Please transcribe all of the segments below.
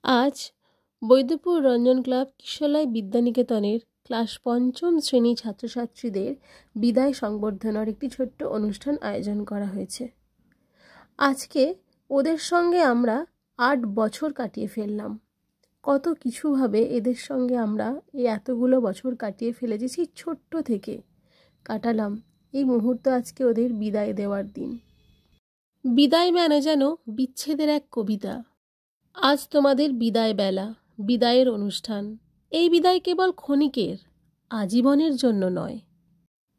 আজ Baidyapur Ranjan club কিশোরলাই বিদ্যানিকেতনের class পঞ্চম শ্রেণী ছাত্রছাত্রীদের বিদায় সংবর্ধনার একটি ছোট্ট অনুষ্ঠান আয়োজন করা হয়েছে। আজকে ওদের সঙ্গে আমরা ৮ বছর কাটিয়ে ফেললাম। কত কিছুভাবে এদের সঙ্গে আমরা এই এতগুলো বছর কাটিয়ে ফেলেছি, সেই ছোট্ট থেকে কাটালাম। এই মুহূর্ত আজকে ওদের বিদায় দেওয়ার দিন। বিদায় মানে যেন বিচ্ছেদের এক কবিতা। আজ তোমাদের বিদায় বেলা, বিদায়ের অনুষ্ঠান। এই বিদায় কেবল ক্ষণিকের, আজীবনের জন্য নয়।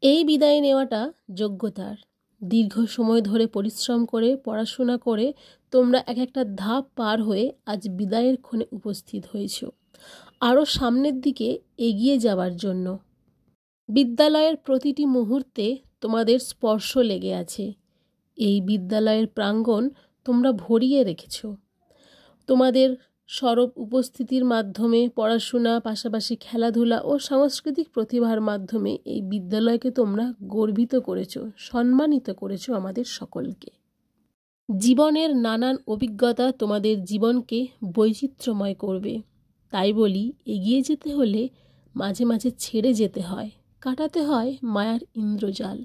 এই বিদায় নেওয়াটা যোগ্যতার। দীর্ঘ সময় ধরে পরিশ্রম করে পড়াশোনা করে তোমরা এক একটা ধাপ পার হয়ে আজ বিদায়ের ক্ষণে উপস্থিত হয়েছ, আরও সামনের দিকে এগিয়ে যাওয়ার জন্য। বিদ্যালয়ের প্রতিটি মুহূর্তে তোমাদের স্পর্শ লেগে আছে। এই বিদ্যালয়ের প্রাঙ্গণ তোমরা ভরিয়ে রেখেছ। তোমাদের সরব উপস্থিতির মাধ্যমে, পড়াশোনা পাশাপাশি খেলাধুলা ও সাংস্কৃতিক প্রতিভার মাধ্যমে এই বিদ্যালয়কে তোমরা গর্বিত করেছ, সম্মানিত করেছ আমাদের সকলকে। জীবনের নানান অভিজ্ঞতা তোমাদের জীবনকে বৈচিত্র্যময় করবে। তাই বলি, এগিয়ে যেতে হলে মাঝে মাঝে ছেড়ে যেতে হয়, কাটাতে হয় মায়ার ইন্দ্রজাল।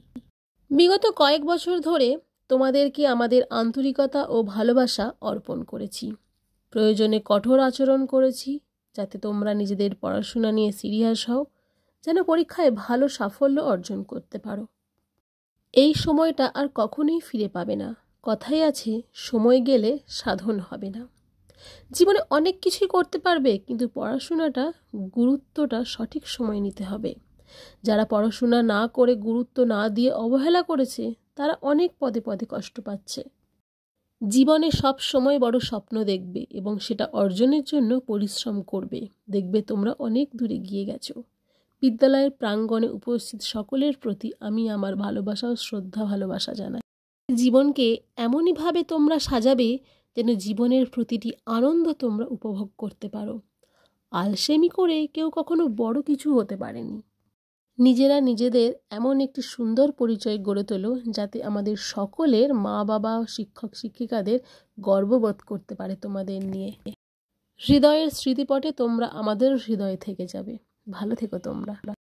বিগত কয়েক বছর ধরে তোমাদেরকে আমাদের আন্তরিকতা ও ভালোবাসা অর্পণ করেছি। প্রয়োজনে কঠোর আচরণ করেছি, যাতে তোমরা নিজেদের পড়াশোনা নিয়ে সিরিয়াস হও, যেন পরীক্ষায় ভালো সাফল্য অর্জন করতে পারো। এই সময়টা আর কখনোই ফিরে পাবে না। কথাই আছে, সময় গেলে সাধন হবে না। জীবনে অনেক কিছুই করতে পারবে, কিন্তু পড়াশোনাটা গুরুত্বটা সঠিক সময় নিতে হবে। যারা পড়াশোনা না করে, গুরুত্ব না দিয়ে অবহেলা করেছে, তারা অনেক পদে পদে কষ্ট পাচ্ছে। জীবনে সব সময় বড় স্বপ্ন দেখবে এবং সেটা অর্জনের জন্য পরিশ্রম করবে। দেখবে তোমরা অনেক দূরে গিয়ে গেছো। বিদ্যালয়ের প্রাঙ্গণে উপস্থিত সকলের প্রতি আমি আমার ভালোবাসা ও শ্রদ্ধা ভালোবাসা জানাই। জীবনকে এমনইভাবে তোমরা সাজাবে যেন জীবনের প্রতিটি আনন্দ তোমরা উপভোগ করতে পারো। আলসেমি করে কেউ কখনো বড় কিছু হতে পারেনি। নিজেরা নিজেদের এমন একটি সুন্দর পরিচয় গড়ে তোলো, যাতে আমাদের সকলের মা বাবা ও শিক্ষক শিক্ষিকাদের গর্ববোধ করতে পারে তোমাদের নিয়ে। হৃদয়ের স্মৃতিপটে তোমরা আমাদের হৃদয়ে থেকে যাবে। ভালো থেকো তোমরা।